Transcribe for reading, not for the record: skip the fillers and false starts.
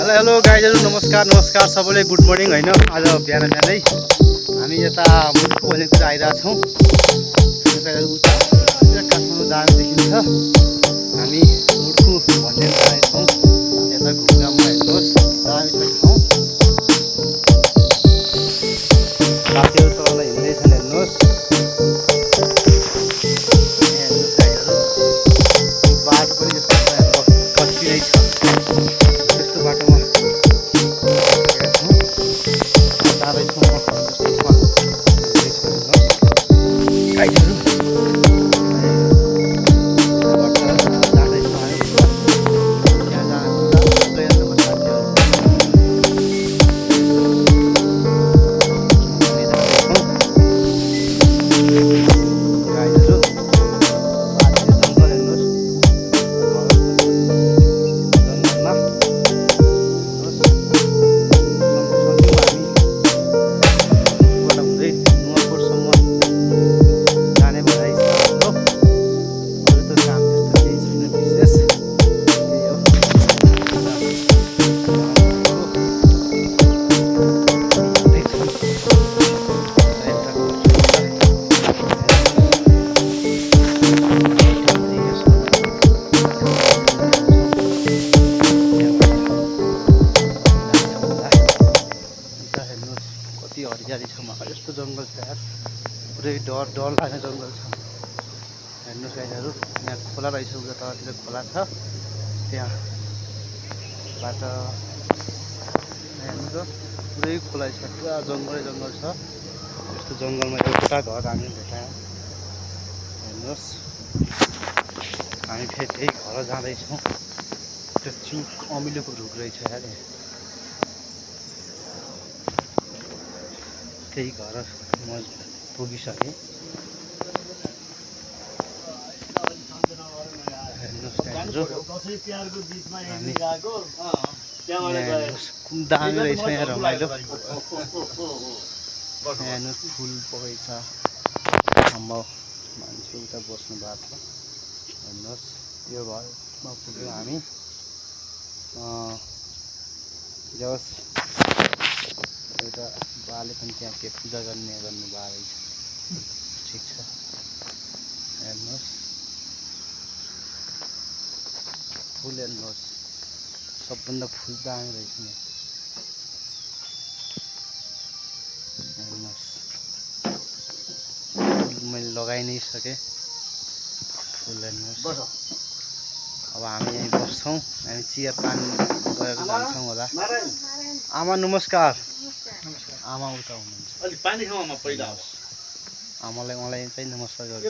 Hello गाइजहरु नमस्कार सबैले good morning हैन। आज बिहान बिहानै हामी यता मुटुको भन्नेतिर आइरहेछौँ। काठमाडौँ दाङ देखिन्छ। हामी मुटुको भन्ने आएछौँ। यता घुमघाममा हेर्नुहोस् दामी छ ठाउँ। साथीहरू तल हिँड्दैछन् हेर्नुहोस्। बाटो पनि यस्तो कच्ची नै छ। यस्तो बाटोमा जाँदैछौँ गाइडहरू। हरियाली छ मलाई यस्तो जङ्गल छ यार। पुरै डर लाग्ने जङ्गल छ। हेर्नुहोस् गाइजहरू, यहाँ खोला रहेछ। उता तलतिर खोला छ। त्यहाँबाट हेर्नु त पुरै खोला छ। पुरा जङ्गल छ। यस्तो जङ्गलमा एउटा घर हामी भेटायौँ। हेर्नुहोस् हामी फेरि त्यही घर जाँदैछौँ। त्यो चुक अमिलोको रुख रहेछ यार। त्यही घर म पुगिसकेँ। हेर्नुहोस् दामी रहेछ यहाँ रमाइलो। हेर्नुहोस् फुल बगैँचा अम्बो मान्छे उता बस्नु भएको छ। हेर्नुहोस् यो घरमा पुग्यौँ हामी। जस एउटा बाले पनि त्यहाँ के पूजा गर्नु भएको रहेछ। ठिक छ। हेर्नुहोस् फुल हेर्नुहोस्, सबभन्दा फुल दामी रहेछ नि। हेर्नुहोस् मैले लगाइ नै सकेँ फुल। हेर्नुहोस् अब हामी यहीँ बस्छौँ। हामी चिया पानी गरेर जान्छौँ होला। आमा नमस्कार। आमा उता हुनुहुन्छ। आमालाई मलाई चाहिँ नमस्कार गर्छु।